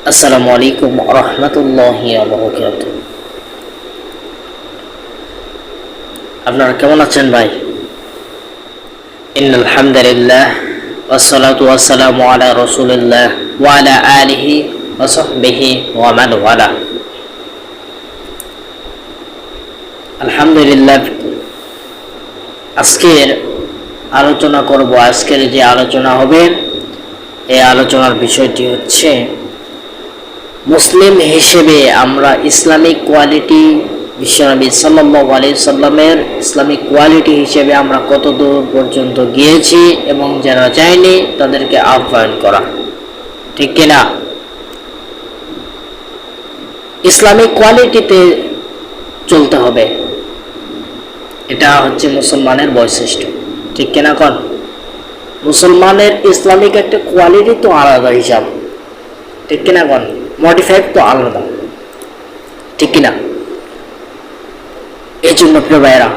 আসসালামু আলাইকুম রহমতুল্লাহি বারাকাতুহু। আপনারা কেমন আছেন ভাই? ইন্নাল হামদুলিল্লাহ ওয়াসসালাতু ওয়াসসালামু আলা রাসূলিল্লাহ ওয়া আলা আলিহি ওয়া সাহবিহি ওয়া মান ওয়ালা। আলহামদুলিল্লাহ, আজকের আলোচনা করব। আজকের যে আলোচনা হবে, এই আলোচনার বিষয়টি হচ্ছে মুসলিম হিসেবে আমরা ইসলামিক কোয়ালিটি, বিশ্বনবী সাল্লাল্লাহু আলাইহি সাল্লামের ইসলামিক কোয়ালিটি হিসেবে আমরা কত দূর পর্যন্ত গিয়েছি এবং যারা যায়নি তাদেরকে আহ্বান করা, ঠিক কিনা? ইসলামিক কোয়ালিটিতে চলতে হবে, এটা হচ্ছে মুসলমানের বৈশিষ্ট্য, ঠিক কিনা? কোন মুসলমানের ইসলামিক একটা কোয়ালিটি তো আলাদা হিসাব, ঠিক কিনা? কোন মডিফাইড তো আলাদা, ঠিক কিনা? এই জন্য প্রিয় ভাইয়েরা,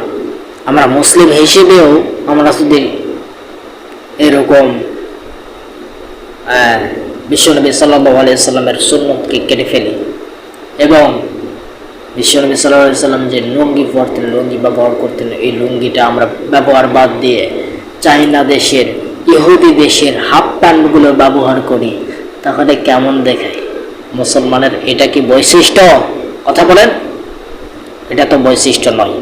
আমরা মুসলিম হিসেবেও আমরা যদি এরকম বিশ্বনবী সাল্লাল্লাহু আলাইহি সাল্লামের সুন্নতকে কেটে ফেলি এবং বিশ্বনবী সাল্লাল্লাহু আলাইহি সাল্লাম যে লুঙ্গি পরতেন, লুঙ্গি ব্যবহার করতেন, এই লুঙ্গিটা আমরা ব্যবহার বাদ দিয়ে চাইনা দেশের, ইহুদি দেশের হাফ প্যান্টগুলো ব্যবহার করি, তাহলে কেমন দেখায়? মুসলমানের এটা কি বৈশিষ্ট্য? কথা বলেন, এটা তো বৈশিষ্ট্য নয়।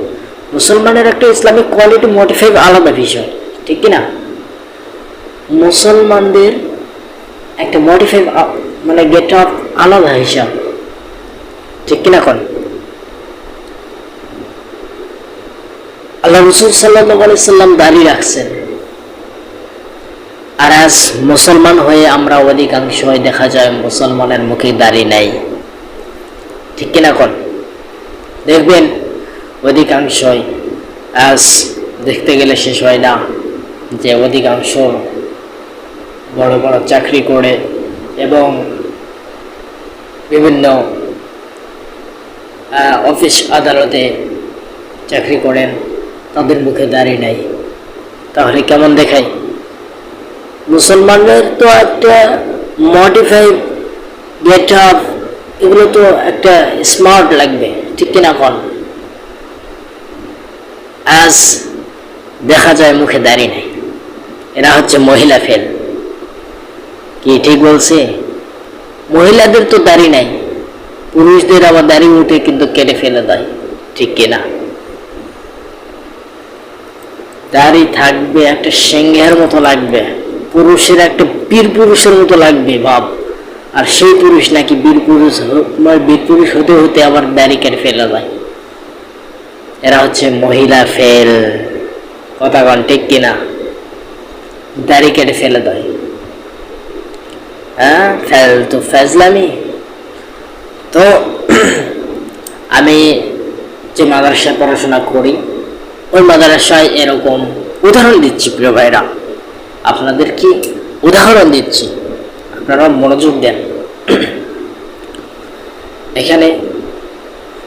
মুসলমানের একটা ইসলামিক কোয়ালিটি মডিফাই আলাদা বিষয়, ঠিক কিনা? মুসলমানদের একটা মডিফাই মানে গেট আপ আলাদা হিসাব, ঠিক কিনা? কোন আল্লাহ রাসূল সাল্লাল্লাহু আলাইহি সাল্লাম দাড়ি রাখছেন, আর আজ মুসলমান হয়ে আমরা অধিকাংশ দেখা যায় মুসলমানের মুখে দাড়ি নাই, ঠিক কিনা? কোন দেখবেন অধিকাংশই আজ দেখতে গেলে শেষ হয় না যে অধিকাংশ বড় বড় চাকরি করে এবং বিভিন্ন অফিস আদালতে চাকরি করেন, তাদের মুখে দাড়ি নাই, তাহলে কেমন দেখায়? মুসলমানদের তো একটা মডিফাইড গেট আপ, এগুলো তো একটা স্মার্ট লাগবে, ঠিক কিনা? কোন আজ দেখা যায় মুখে দাড়ি নাই, এরা হচ্ছে মহিলা ফেল। কি ঠিক বলছে? মহিলাদের তো দাড়ি নাই, পুরুষদের আবার দাড়ি উঠে কিন্তু কেটে ফেলে দেয়, ঠিক কিনা? দাড়ি থাকবে একটা সিংহের মতো লাগবে, পুরুষের একটা বীর পুরুষের মতো লাগবে ভাব, আর সেই পুরুষ নাকি বীর পুরুষ হতে হতে আবার দাড়ি কেটে ফেলে দেয়। এরা হচ্ছে মহিলা ফেল, কথা কন, ঠিক কিনা? দাড়ি কেটে ফেলে দেয়, হ্যাঁ, ফেল তো ফেজলামি। তো আমি যে মাদ্রাসায় পড়াশোনা করি, ওই মাদ্রাসায় এরকম উদাহরণ দিচ্ছি প্রিয় ভাইরা, আপনাদের কি উদাহরণ দিচ্ছি, আপনারা মনোযোগ দেন। এখানে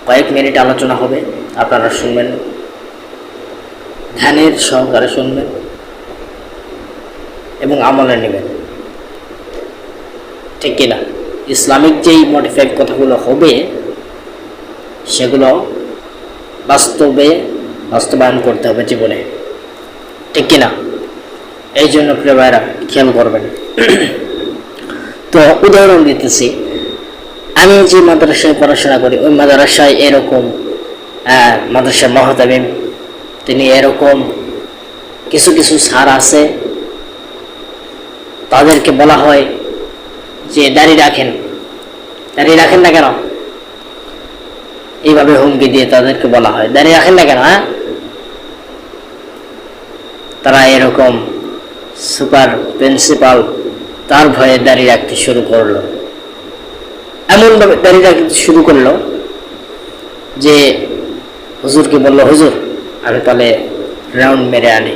কয়েক মিনিট আলোচনা হবে, আপনারা শুনবেন, ধ্যানের সহকারে শুনবেন এবং আমলে নেবেন, ঠিক কিনা? ইসলামিক যেই মডিফাইড কথাগুলো হবে সেগুলো বাস্তবায়ন করতে হবে জীবনে, ঠিক কিনা? এই জন্য প্রিয় ভাইরা খেয়াল করবেন। তো উদাহরণ দিতেছি, আমি যে মাদ্রাসায় পড়াশোনা করি, ওই মাদ্রাসায় এরকম মাদ্রাসার মহতামিম, তিনি এরকম কিছু কিছু স্যার আছে, তাদেরকে বলা হয় যে দাড়ি রাখেন, দাড়ি রাখেন না কেন? এইভাবে হুমকি দিয়ে তাদেরকে বলা হয় দাড়ি রাখেন না কেন? হ্যাঁ, তারা এরকম সুপার প্রিন্সিপাল, তার ভয়ে দাড়ি রাখতে শুরু করলো, এমনভাবে দাড়ি রাখতে শুরু করলো যে হুজুরকে বলল, হুজুর আমি তাহলে রাউন্ড মেরে আনি,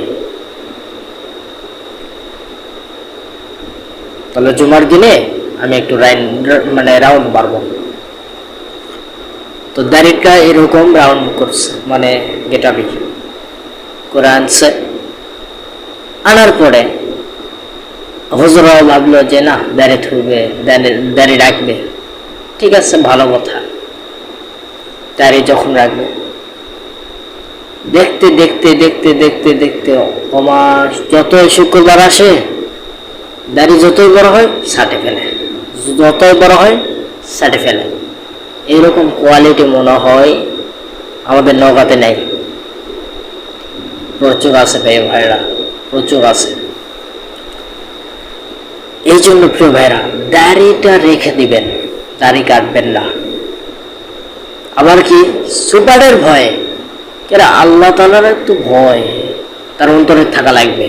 তাহলে জুমার দিনে আমি একটু রাউন্ড মারবো। তো দাড়িটা এরকম রাউন্ড করছে, মানে গেটাবি করে আনছে, আনার পরে হুজুরাও ভাবলো যে না দাড়ি থুবে, দাড়ি রাখবে, ঠিক আছে ভালো কথা, দাড়ি যখন রাখবে, দেখতে দেখতে দেখতে দেখতে দেখতে আমার যতই শুক্রবার আসে দাড়ি যতই বড় হয় ছাটে ফেলে, যতই বড় হয় ছাটে ফেলে। এইরকম কোয়ালিটি মনে হয় আমাদের নৌকাতে নেই, প্রচুর আছে প্রিয় ভাইরা, প্রচুর আছে। এই জন্য প্রিয় ভাইরা দাড়িটা রেখে দিবেন, দাড়ি কাটবেন না। আবার কি সুপারের ভয়ে, কেন আল্লাহ তাআলার একটু ভয় তার অন্তরে থাকা লাগবে।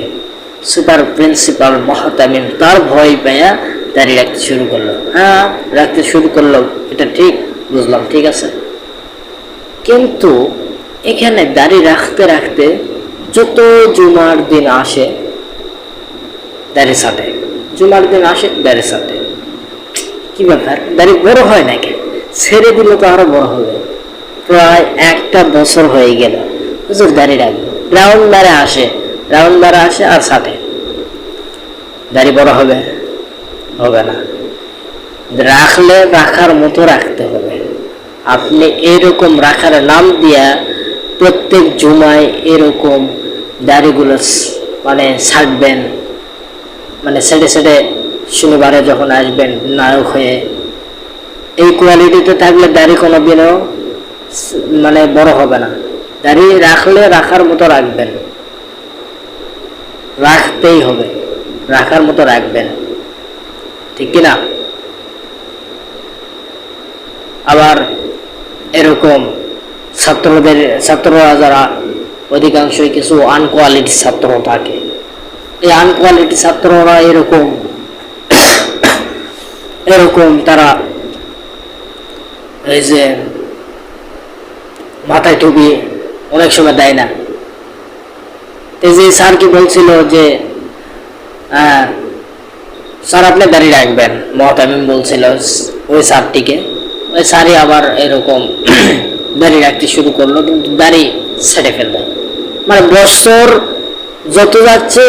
সুপার প্রিন্সিপাল মহাতামিম তার ভয় পাইয়া দাড়ি রাখতে শুরু করলো। হ্যাঁ রাখতে শুরু করলো, এটা ঠিক বুঝলাম, ঠিক আছে। কিন্তু এখানে দাড়ি রাখতে রাখতে যত জুমার দিন আসে দাড়ি ছাটে, জুমার দিন আসে দাড়ি ছাটে। কি ব্যাপার, দাড়ি বড় হয় নাকি? ছেড়ে দিলে তো আরো বড় হবে। প্রায় একটা বছর হয়ে গেল হুজুর দাড়ি রাখবে, রাউন্ড বারে আসে, রাউন্ড বারে আসে আর ছাটে। দাড়ি বড় হবে? হবে না। রাখলে রাখার মতো রাখতে হবে। আপনি এরকম রাখার নাম দিয়া প্রত্যেক জুমায় এরকম দাড়িগুলো মানে ছাড়বেন, মানে ছেড়ে ছেড়ে শনিবারে যখন আসবেন নায়ক হয়ে, এই কোয়ালিটিতে থাকলে দাড়ি কোনোদিনও মানে বড় হবে না। দাড়ি রাখলে রাখার মতো রাখবেন, রাখতেই হবে, রাখার মতো রাখবেন, ঠিক কিনা? আবার এরকম ছাত্ররা যারা অধিকাংশই কিছু আনকোয়ালিটি ছাত্র থাকে, এই আনকোয়ালিটি ছাত্ররা এরকম তারা এই যে মাথায় টুপি অনেক সময় দেয় না। এই যে স্যার কি বলছিল যে স্যার আপনি দাঁড়িয়ে রাখবেন, মহতামিম বলছিল ওই স্যারটিকে, ওই স্যারই আবার এরকম দাড়ি রাখতে শুরু করলো, কিন্তু দাড়ি ছেড়ে ফেলবে। মানে বছর যত যাচ্ছে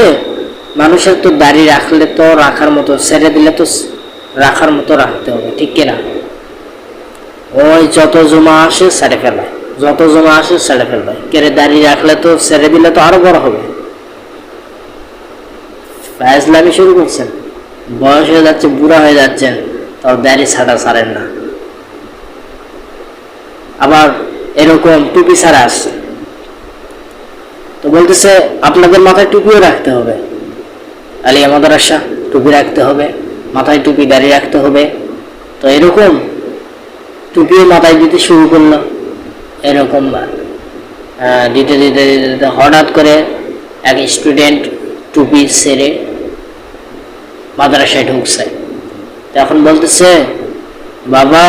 মানুষের তো দাড়ি রাখলে তো রাখার মতো, ছেড়ে দিলে তো রাখার মতো রাখতে হবে, ঠিক কিনা? ওই যত জমা আসে ছেড়ে ফেলে, যত জমা আসে ছেড়ে ফেলবে। কেড়ে দাড়ি রাখলে তো ছেড়ে দিলে তো আরো বড় হবে। ফাজলামি শুরু করছেন, বয়স হয়ে যাচ্ছে, বুড়া হয়ে যাচ্ছেন, তার দাড়ি ছাড়া ছাড়েন না। আবার এরকম টুপি ছাড়া আসছে, তো বলতেছে আপনাদের মাথায় টুপিও রাখতে হবে, আলিয়া মাদ্রাসা টুপি রাখতে হবে, মাথায় টুপি দাড়ি রাখতে হবে। তো এরকম টুপিও মাথায় দিতে শুরু করলো। এরকম দিতে দিতে দিতে হঠাৎ করে এক স্টুডেন্ট টুপি ছেড়ে মাদ্রাসায় ঢুকছে। তখন বলতেছে বাবা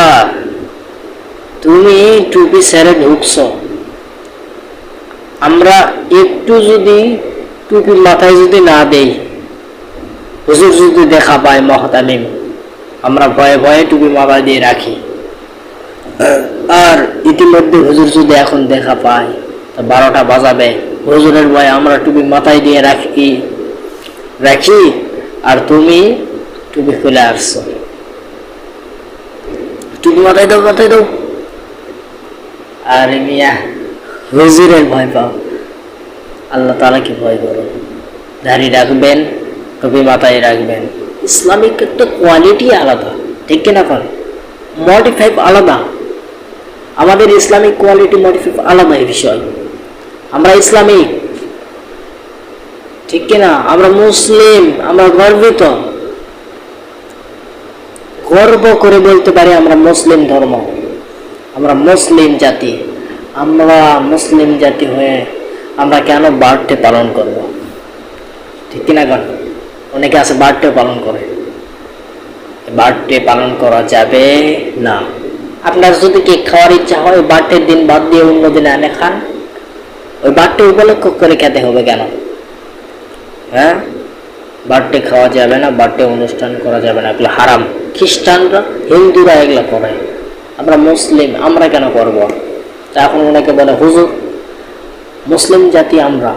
তুমি টুপি ছেড়ে ঢুকছো, আমরা একটু যদি টুপি মাথায় যদি না দেই, হুজুর যদি দেখা পায় মহতামিম, আমরা ভয়ে ভয়ে টুপি মাথায় দিয়ে রাখি, আর ইতিমধ্যে হুজুর যদি এখন দেখা পায় তা 12টা বাজাবে, হুজুরের ভয়ে আমরা টুপি মাথায় দিয়ে রাখি আর তুমি টুপি খুলে আসছো, টুপি মাথায় দাও, মাথায় দাও। আরে মিয়া হুজুরের ভয় পাও, আল্লাহ তাআলাকে ভয় করো, দাড়ি রাখবেন, টুপি মাথায় রাখবেন। ইসলামিক একটা কোয়ালিটি আলাদা, ঠিক কিনা? কর মডিফাই আলাদা, আমাদের ইসলামিক কোয়ালিটি মডিফাই আলাদা। এই বিষয় আমরা ইসলামিক, ঠিক কিনা? আমরা মুসলিম, আমরা গর্বিত, গর্ব করে বলতে পারি আমরা মুসলিম ধর্ম, আমরা মুসলিম জাতি। আমরা মুসলিম জাতি হয়ে আমরা কেন বার্থডে পালন করব? ঠিক কিনা? কারণ অনেকে আছে বার্থডে পালন করে, বার্থডে পালন করা যাবে না। আপনার যদি কেক খাওয়ার ইচ্ছা হয় বার্থডের দিন বাদ দিয়ে অন্য দিনে এনে খান, ওই বার্থডে উপলক্ষ করে খেতে হবে কেন? হ্যাঁ, বার্থডে খাওয়া যাবে না, বার্থডে অনুষ্ঠান করা যাবে না, এগুলো হারাম। খ্রিস্টানরা হিন্দুরা এগুলো করে, আমরা মুসলিম, আমরা কেন করব? তা এখন ওনাকে বলে হুজুর মুসলিম জাতি আমরা,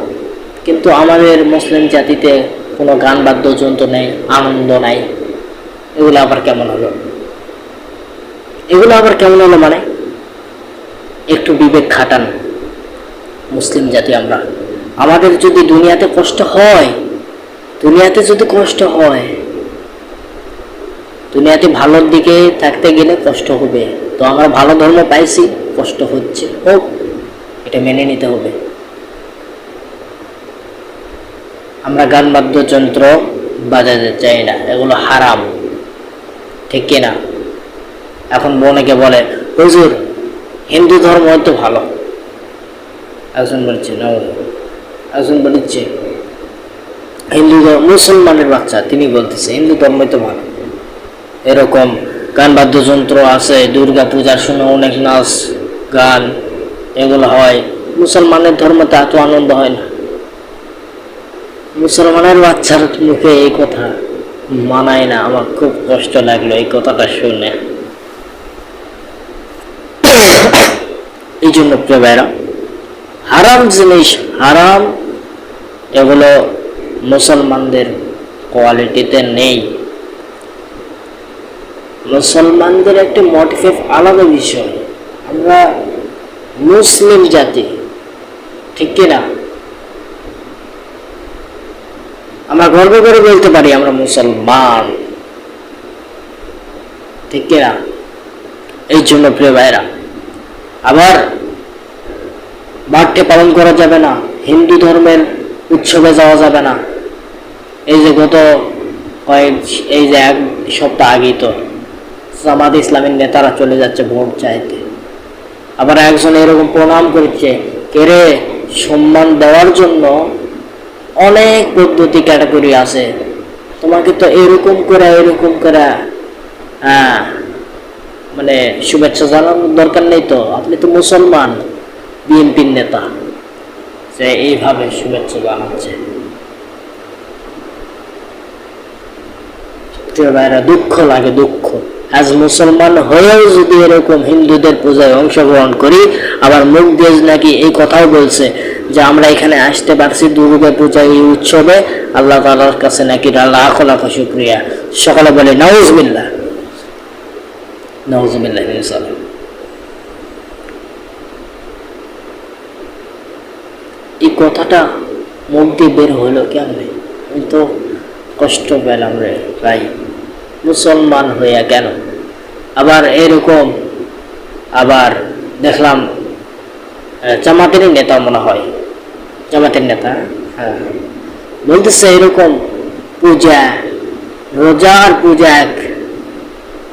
কিন্তু আমাদের মুসলিম জাতিতে কোনো গান বাদ্যযন্ত্র নেই, আনন্দ নাই, এগুলো আবার কেমন হলো? এগুলো আবার কেমন হলো মানে? একটু বিবেক খাটান। মুসলিম জাতি আমরা, আমাদের যদি দুনিয়াতে কষ্ট হয়, দুনিয়াতে যদি কষ্ট হয়, দুনিয়াতে ভালোর দিকে থাকতে গেলে কষ্ট হবে। তো আমরা ভালো ধর্ম পাইছি, কষ্ট হচ্ছে, হোক, এটা মেনে নিতে হবে। আমরা গান বাদ্যযন্ত্র বাজাতে চাই না, এগুলো হারাম, ঠিক কিনা? এখন অনেকে বলে হুজুর হিন্দু ধর্ম তো ভালো, একজন বলছে না, একজন বলছে হিন্দু ধর্ম, মুসলমানের বাচ্চা তিনি বলতেছে হিন্দু ধর্মই তো ভালো। এরকম গান বাদ্যযন্ত্র আছে, দুর্গা পূজার সময় অনেক নাচ গান এগুলো হয়, মুসলমানের ধর্মতে এত আনন্দ হয় না। মুসলমানের বাচ্চার মুখে এই কথা মানায় না, আমার খুব কষ্ট লাগলো এই কথাটা শুনে। এই জন্য প্রিয় ভাইরা, হারাম জিনিস হারাম, এগুলো মুসলমানদের কোয়ালিটিতে নেই। মুসলমানদের একটা মোটিভ আলাদা বিষয়, আমরা মুসলিম জাতি, ঠিক কিনা? আমরা গর্ব করে বলতে পারি আমরা মুসলমান, ঠিক কিনা? এই জন্য প্রিয় ভাইরা, আবার বার্থডে পালন করা যাবে না, হিন্দু ধর্মের উৎসবে যাওয়া যাবে না। এই যে এই যে এক সপ্তাহ আগেই তো জামাত ইসলামের নেতারা চলে যাচ্ছে ভোট চাইতে, আবার একজন এরকম প্রণাম করছে, কেরে সম্মান দেওয়ার জন্য অনেক পদ্ধতি ক্যাটাগরি আছে, তোমাকে তো এরকম করে মানে শুভেচ্ছা জানানোর দরকার নেই, তো আপনি তো মুসলমান, বিএনপির নেতা, যে এইভাবে শুভেচ্ছা জানাচ্ছে। দুঃখ লাগে, দুঃখ। আজ মুসলমান হয়েও যদি এরকম হিন্দুদের পূজায় অংশগ্রহণ করি, আবার মুখ দিয়ে নাকি এই কথাও বলছে যে আমরা এখানে আসতে পারছি দুর্গা পূজায় এই উৎসবে, আল্লাহ তাআলার কাছে নাকি লাখ লাখ শুকরিয়া। সকালে বলে নাউজুবিল্লাহ, নাউজুবিল্লাহ। এই কথাটা মুখ দিয়ে বের হলো কেমনে? আমি তো কষ্ট পেলাম রে ভাই, মুসলমান হইয়া কেন? আবার এরকম আবার দেখলাম জামাতের নেতা, মনে হয় জামাতের নেতা, হ্যাঁ, বলতেছে এরকম পূজা, রোজার পূজা এক,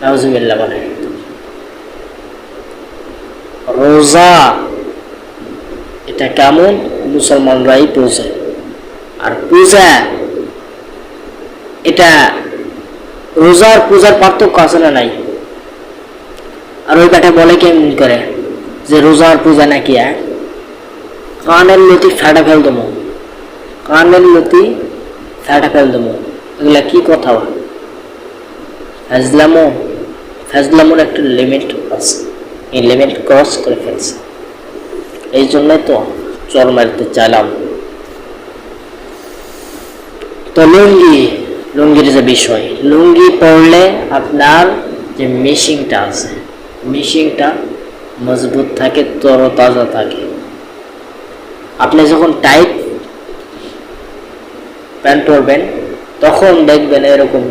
নাউজুবিল্লাহ। মানে রোজা এটা কেমন? মুসলমানরাই পূজা, আর পূজা এটা রোজার পূজার পার্থক্য আছে না নাই? আর ওই ব্যাটা বলে কেমন করে যে রোজার পূজা নাকি এক? কানের লতি ফাটা ফেল দেবো, কানের লতি ফাটা ফেল দেবো, এগুলা কি কথা? ফাজলামোর একটা লিমিট আছে, এই লিমিট ক্রস করে ফেলছে, এই জন্যই তো চর মারতে চাইলাম। তো লুঙ্গির যে বিষয়, লুঙ্গি পরলে আপনার যে মিশিংটা আছে, মিশিংটা মজবুত থাকে, তরতাজা থাকে। আপনি যখন টাইট প্যান্ট পরবেন তখন দেখবেন এরকম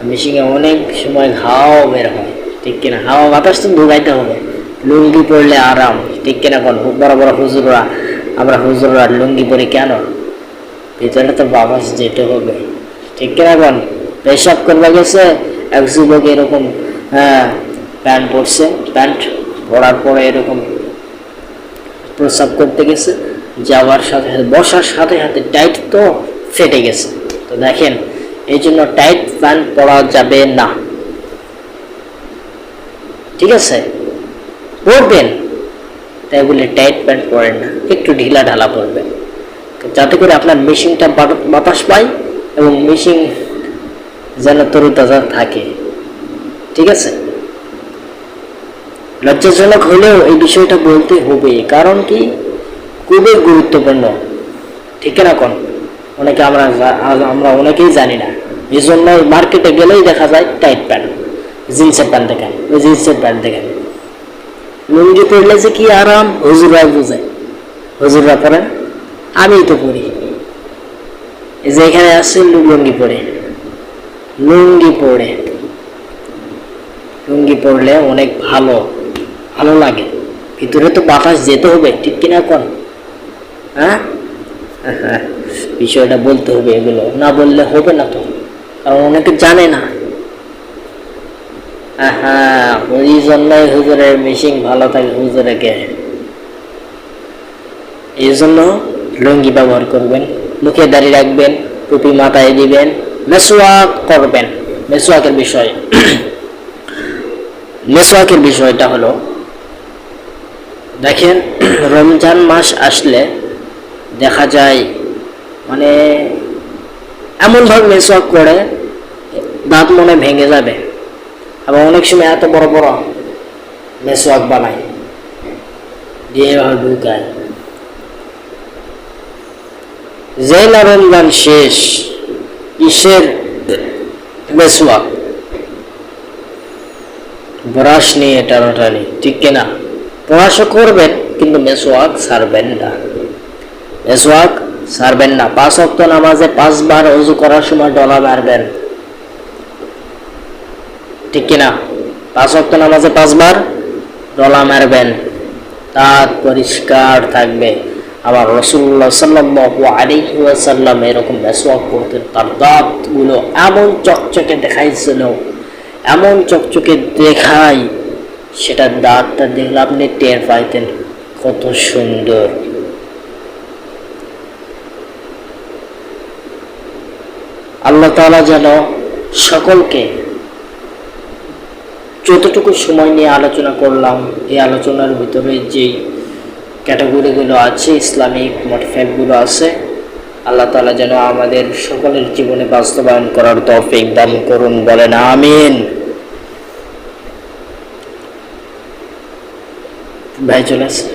মিশিংয়ে অনেক সময় হাওয়া বের হয়, ঠিক কিনা? হাওয়া বাতাস তো ঢুকাইতে হবে, লুঙ্গি পরলে আরাম, ঠিক কিনা? কোন বড় বড় হুজুররা, আমরা হুজুররা লুঙ্গি পরি কেন? ভিতরে তো বাতাস যেতে হবে, ঠিক কিনা? কোন পেশাব করবা গেছে এক যুবক, এরকম প্যান্ট পরছে, প্যান্ট পরার পরে এরকম প্রস্রাব করতে গেছে, যাওয়ার সাথে সাথে বসার সাথে সাথে টাইট তো ফেটে গেছে। তো দেখেন, এই জন্য টাইট প্যান্ট পরা যাবে না, ঠিক আছে? পরবেন তাই বলে টাইট প্যান্ট পরেন না, একটু ঢিলা ঢালা পরবেন, যাতে করে আপনার মেশিনটা বাতাস পায় এবং মেশিন যেন তরুতাজা থাকে, ঠিক আছে? লজ্জাজনক হলেও এই বিষয়টা বলতে হবে, কারণ কি খুবই গুরুত্বপূর্ণ, ঠিক না? কোন অনেকে আমরা অনেকেই জানি না। এই জন্য মার্কেটে গেলেই দেখা যায় টাইট প্যান্ট, জিন্সের প্যান্ট দেখেন, ওই জিন্সের প্যান্ট দেখেন। লুঙ্গি পরলে যে কি আরাম হুজুরা বুঝে, হুজুররা পরেন, আমি তো পরি। এই যে এখানে আসছে লুঙ্গি পরে, লুঙ্গি পরে, লুঙ্গি পরলে অনেক ভালো ভালো লাগে। ভিতরে তো বাতাস যেতে হবে, ঠিক কিনা কোন? হ্যাঁ, বিষয়টা বলতে হবে, এগুলো না বললে হবে না তো, কারণ অনেকে জানে না। হ্যাঁ, ওই জন্যই হুজুরের মিশিং ভালো থাকে হুজুরেকে। এই জন্য লুঙ্গি ব্যবহার করবেন, মুখে দাড়ি রাখবেন, টুপি মাথায় দিবেন, মেসওয়াক করবেন। মেসওয়াকের বিষয় মেসওয়াকের বিষয়টা হলো, দেখেন রমজান মাস আসলে দেখা যায় মানে এমনভাবে মেসওয়াক করে দাঁত মনে ভেঙে যাবে। আবার অনেক সময় এত বড় বড় মেসওয়াক বানায় দিয়ে ঢুকায়। যে না রমজান শেষ, কিসের মেসওয়াক? ব্রাশ নিয়ে টানাটানি, ঠিক কিনা? ব্রাশ করবেন কিন্তু মেসওয়াক ছাড়বেন না, মেসওয়াক ছাড়বেন না। 5 ওয়াক্ত নামাজে 5 বার ওযু করার সময় ডলা মারবেন, ঠিক কিনা? 5 ওয়াক্ত নামাজে 5 বার ডলা মারবেন, দাঁত পরিষ্কার থাকবে। আবার রাসূলুল্লাহ সাল্লাল্লাহু আলাইহি ওয়াসাল্লাম এরকম মেসওয়াক করতেন, তার দাঁতগুলো এমন চকচকে দেখাইছিল, এমন চকচকে দেখায়, সেটা দাঁতটা দেখলে আপনি টের পাইতেন কত সুন্দর। আল্লাহ তাআলা যেন সকলকে, যতটুকু সময় নিয়ে আলোচনা করলাম, এই আলোচনার ভিতরে যেই ক্যাটাগরিগুলো আছে, ইসলামিক মোটিভগুলো আছে, আল্লাহ তাআলা যেন আমাদের সকলের জীবনে বাস্তবায়ন করার তৌফিক দান করুন, বলেন আমিন। ভাই চলে আসে।